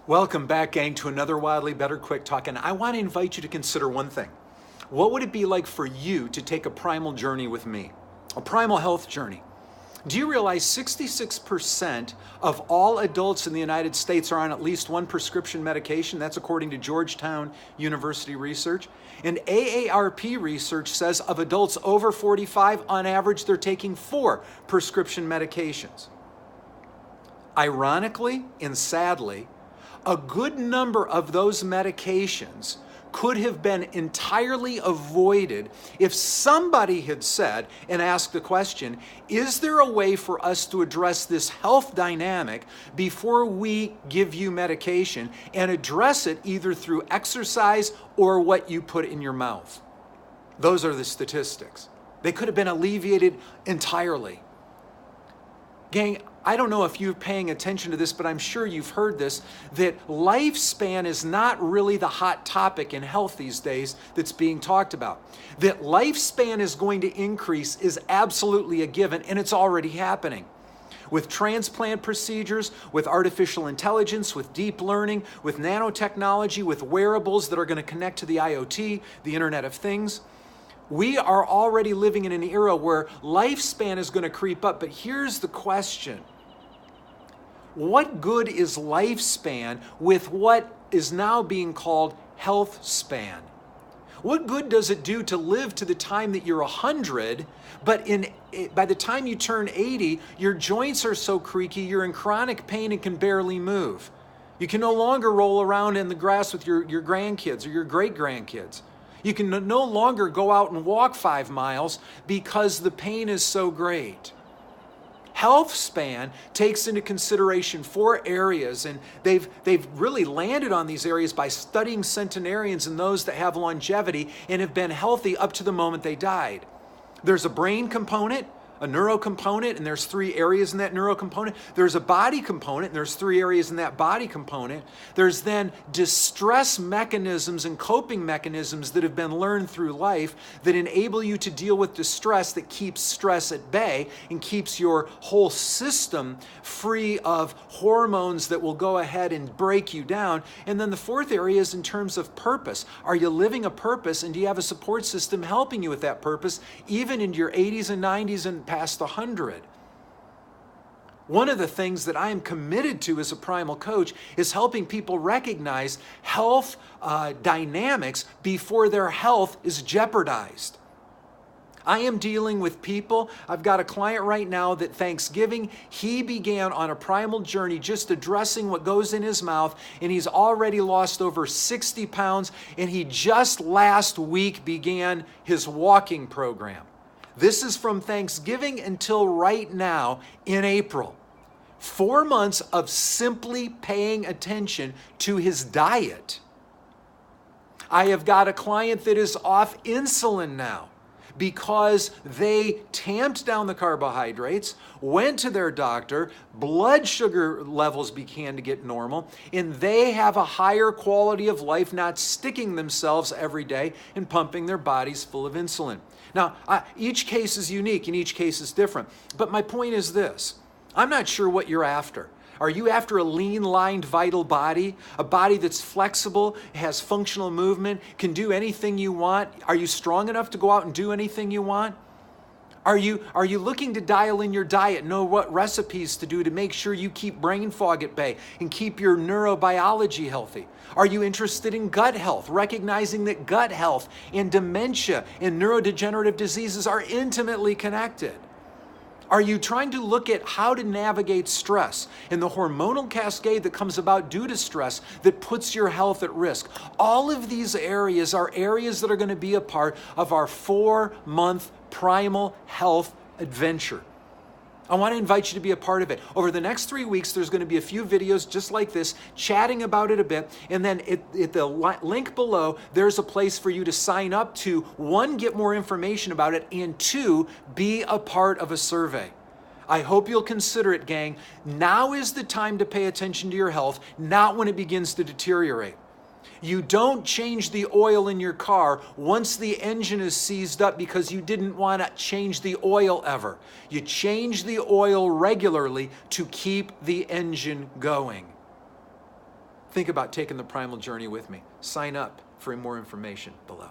Welcome back, gang, to another Wildly Better Quick Talk, and I want to invite you to consider one thing. What would it be like for you to take a primal journey with me? A primal health journey. Do you realize 66% of all adults in the United States are on at least one prescription medication? That's according to Georgetown University research. And AARP research says of adults over 45, on average, they're taking 4 prescription medications. Ironically and sadly, a good number of those medications could have been entirely avoided if somebody had said and asked the question, is there a way for us to address this health dynamic before we give you medication, and address it either through exercise or what you put in your mouth? Those are the statistics. They could have been alleviated entirely. Gang, I don't know if you're paying attention to this, but I'm sure you've heard this, that lifespan is not really the hot topic in health these days that's being talked about. That lifespan is going to increase is absolutely a given, and it's already happening. With transplant procedures, with artificial intelligence, with deep learning, with nanotechnology, with wearables that are going to connect to the IoT, the Internet of Things. We are already living in an era where lifespan is going to creep up, but here's the question. What good is lifespan with what is now being called HealthSpan? What good does it do to live to the time that you're 100, but by the time you turn 80, your joints are so creaky, you're in chronic pain and can barely move? You can no longer roll around in the grass with your grandkids or your great-grandkids. You can no longer go out and walk 5 miles because the pain is so great. HealthSpan takes into consideration 4 areas, and they've really landed on these areas by studying centenarians and those that have longevity and have been healthy up to the moment they died. There's a brain component, a neuro component, and there's 3 areas in that neuro component. There's a body component, and there's 3 areas in that body component. There's then distress mechanisms and coping mechanisms that have been learned through life that enable you to deal with distress, that keeps stress at bay and keeps your whole system free of hormones that will go ahead and break you down. And then the 4th area is in terms of purpose. Are you living a purpose, and do you have a support system helping you with that purpose, even in your 80s and 90s and past 100. One of the things that I am committed to as a primal coach is helping people recognize health dynamics before their health is jeopardized. I am dealing with people. I've got a client right now that Thanksgiving, he began on a primal journey just addressing what goes in his mouth, and he's already lost over 60 pounds, and he just last week began his walking program. This is from Thanksgiving until right now in April. 4 months of simply paying attention to his diet. I have got a client that is off insulin now because they tamped down the carbohydrates, went to their doctor, blood sugar levels began to get normal, and they have a higher quality of life, not sticking themselves every day and pumping their bodies full of insulin. Now, each case is unique and each case is different, but my point is this. I'm not sure what you're after. Are you after a lean-lined, vital body? A body that's flexible, has functional movement, can do anything you want? Are you strong enough to go out and do anything you want? Are you looking to dial in your diet, know what recipes to do to make sure you keep brain fog at bay and keep your neurobiology healthy? Are you interested in gut health, recognizing that gut health and dementia and neurodegenerative diseases are intimately connected? Are you trying to look at how to navigate stress and the hormonal cascade that comes about due to stress that puts your health at risk? All of these areas are areas that are going to be a part of our 4-month primal health adventure. I want to invite you to be a part of it. Over the next 3 weeks, there's going to be a few videos just like this, chatting about it a bit, and then at the link below, there's a place for you to sign up to, 1, get more information about it, and 2, be a part of a survey. I hope you'll consider it, gang. Now is the time to pay attention to your health, not when it begins to deteriorate. You don't change the oil in your car once the engine is seized up because you didn't want to change the oil ever. You change the oil regularly to keep the engine going. think about taking the Primal journey with me. Sign up for more information below.